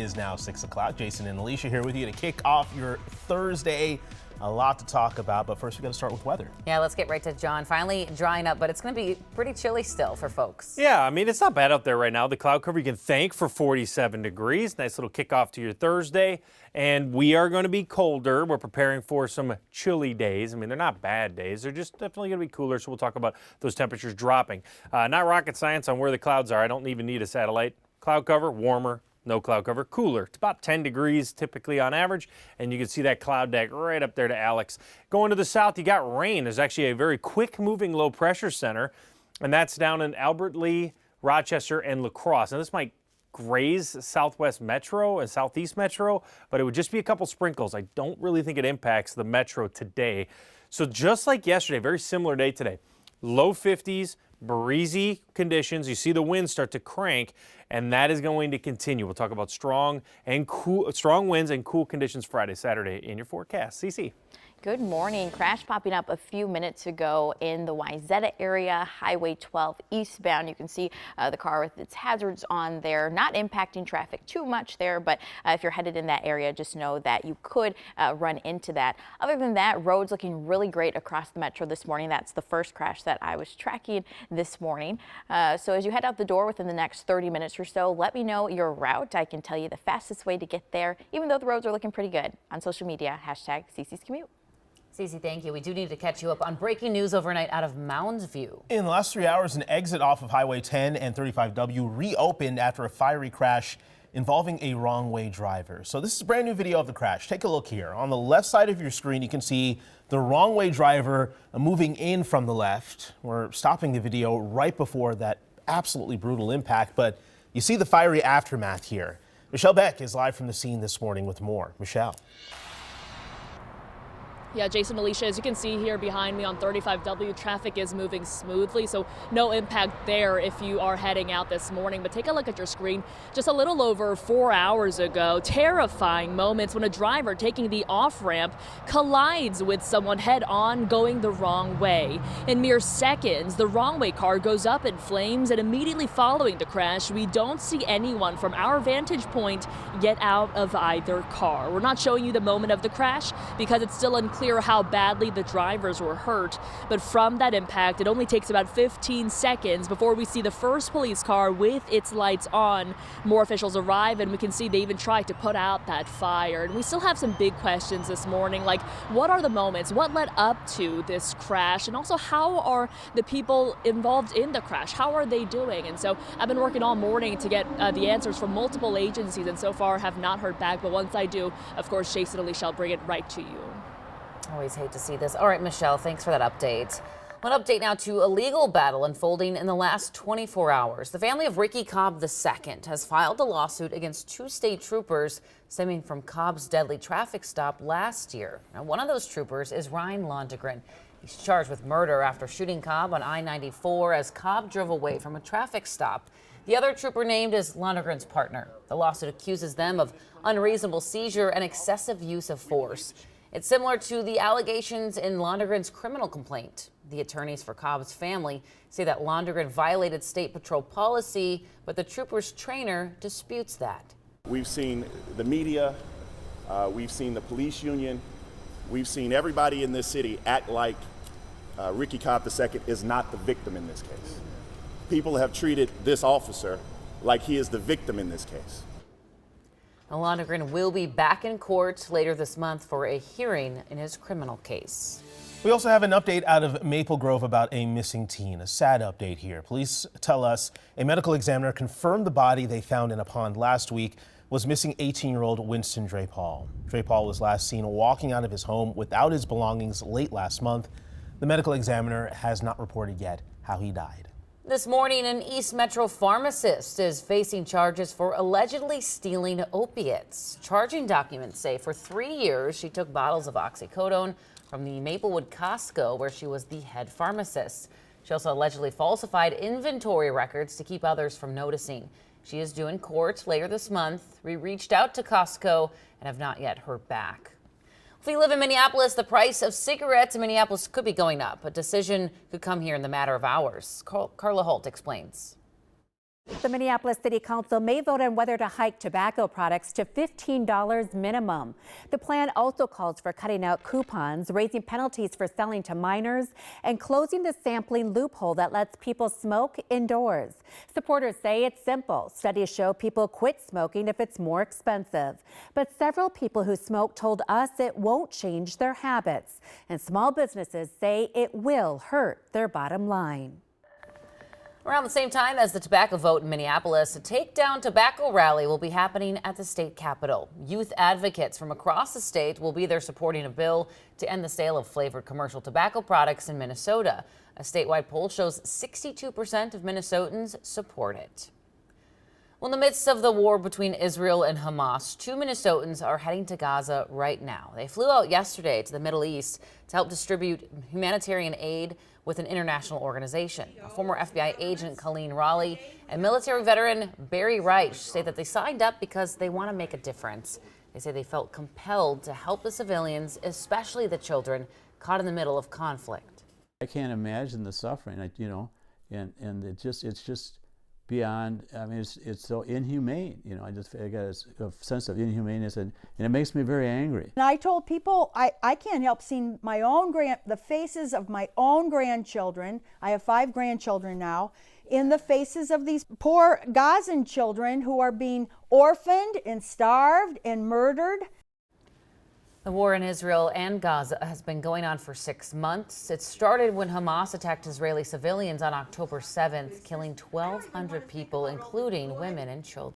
Is now 6 o'clock. Jason and Alicia here with you to kick off your Thursday. A lot to talk about, but first we got to start with weather. Yeah, let's get right to John. Finally drying up, but it's going to be pretty chilly still for folks. Yeah, I mean, it's not bad out there right now. The cloud cover you can thank for 47 degrees. Nice little kickoff to your Thursday. And we are going to be colder. We're preparing for some chilly days. I mean, they're not bad days. They're just definitely going to be cooler, so we'll talk about those temperatures dropping. Not rocket science on where the clouds are. I don't even need a satellite. Cloud cover, warmer. No cloud cover, cooler. It's about 10 degrees typically on average, and you can see that cloud deck right up there to Alex. Going to the south, you got rain. There's actually a very quick-moving low-pressure center, and that's down in Albert Lea, Rochester, and La Crosse. And this might graze Southwest Metro and Southeast Metro, but it would just be a couple sprinkles. I don't really think it impacts the Metro today. So just like yesterday, very similar day today. Low 50s, breezy conditions. You see the wind start to crank, and that is going to continue. We'll talk about strong winds and cool conditions Friday, Saturday in your forecast. CC. Good morning. Crash popping up a few minutes ago in the Wayzata area, Highway 12 eastbound. You can see the car with its hazards on there, not impacting traffic too much there, but if you're headed in that area, just know that you could run into that. Other than that, roads looking really great across the metro this morning. That's the first crash that I was tracking this morning. So as you head out the door within the next 30 minutes or so, let me know your route. I can tell you the fastest way to get there, even though the roads are looking pretty good. On social media, hashtag CC's Commute. Cece, thank you. We do need to catch you up on breaking news overnight out of Mounds View. In the last 3 hours, an exit off of Highway 10 and 35W reopened after a fiery crash involving a wrong-way driver. So this is a brand new video of the crash. Take a look here. On the left side of your screen, you can see the wrong-way driver moving in from the left. We're stopping the video right before that absolutely brutal impact, but you see the fiery aftermath here. Michelle Beck is live from the scene this morning with more. Michelle. Yeah, Jason, Alicia, as you can see here behind me on 35W, traffic is moving smoothly, so no impact there if you are heading out this morning. But take a look at your screen. Just a little over 4 hours ago, terrifying moments when a driver taking the off-ramp collides with someone head-on going the wrong way. In mere seconds, the wrong-way car goes up in flames, and immediately following the crash, we don't see anyone from our vantage point get out of either car. We're not showing you the moment of the crash because it's still unclear how badly the drivers were hurt, but from that impact, it only takes about 15 seconds before we see the first police car with its lights on. More officials arrive, and we can see they even try to put out that fire. And we still have some big questions this morning, like what are the moments, what led up to this crash, and also how are the people involved in the crash, how are they doing? And so I've been working all morning to get the answers from multiple agencies, and so far have not heard back, but once I do, of course, Jason and Alicia, I'll bring it right to you. Always hate to see this. All right, Michelle, thanks for that update. An update now to a legal battle unfolding in the last 24 hours. The family of Ricky Cobb II has filed a lawsuit against 2 state troopers stemming from Cobb's deadly traffic stop last year. Now, one of those troopers is Ryan Londegren. He's charged with murder after shooting Cobb on I-94 as Cobb drove away from a traffic stop. The other trooper named is Londegren's partner. The lawsuit accuses them of unreasonable seizure and excessive use of force. It's similar to the allegations in Londegren's criminal complaint. The attorneys for Cobb's family say that Londegren violated state patrol policy, but the trooper's trainer disputes that. We've seen the media, we've seen the police union, we've seen everybody in this city act like Ricky Cobb II is not the victim in this case. People have treated this officer like he is the victim in this case. Londegren will be back in court later this month for a hearing in his criminal case. We also have an update out of Maple Grove about a missing teen. A sad update here. Police tell us a medical examiner confirmed the body they found in a pond last week was missing 18-year-old Winston Drapal. Drapal was last seen walking out of his home without his belongings late last month. The medical examiner has not reported yet how he died. This morning, an East Metro pharmacist is facing charges for allegedly stealing opiates. Charging documents say for 3 years she took bottles of oxycodone from the Maplewood Costco where she was the head pharmacist. She also allegedly falsified inventory records to keep others from noticing. She is due in court later this month. We reached out to Costco and have not yet heard back. If you live in Minneapolis, the price of cigarettes in Minneapolis could be going up. A decision could come here in the matter of hours. Carla Holt explains. The Minneapolis City Council may vote on whether to hike tobacco products to $15 minimum. The plan also calls for cutting out coupons, raising penalties for selling to minors, and closing the sampling loophole that lets people smoke indoors. Supporters say it's simple. Studies show people quit smoking if it's more expensive. But several people who smoke told us it won't change their habits. And small businesses say it will hurt their bottom line. Around the same time as the tobacco vote in Minneapolis, a Take Down Tobacco rally will be happening at the state capitol. Youth advocates from across the state will be there supporting a bill to end the sale of flavored commercial tobacco products in Minnesota. A statewide poll shows 62% of Minnesotans support it. Well, in the midst of the war between Israel and Hamas, 2 Minnesotans are heading to Gaza right now. They flew out yesterday to the Middle East to help distribute humanitarian aid with an international organization. A former FBI agent, Colleen Raleigh, and military veteran Barry Reich say that they signed up because they want to make a difference. They say they felt compelled to help the civilians, especially the children caught in the middle of conflict. I can't imagine the suffering, and it's just beyond. I mean, it's so inhumane. I got a sense of inhumaneness, and it makes me very angry. And I told people I can't help seeing the faces of my own grandchildren. I have 5 grandchildren now. In the faces of these poor Gazan children who are being orphaned and starved and murdered. The war in Israel and Gaza has been going on for 6 months. It started when Hamas attacked Israeli civilians on October 7th, killing 1,200 people, including women and children.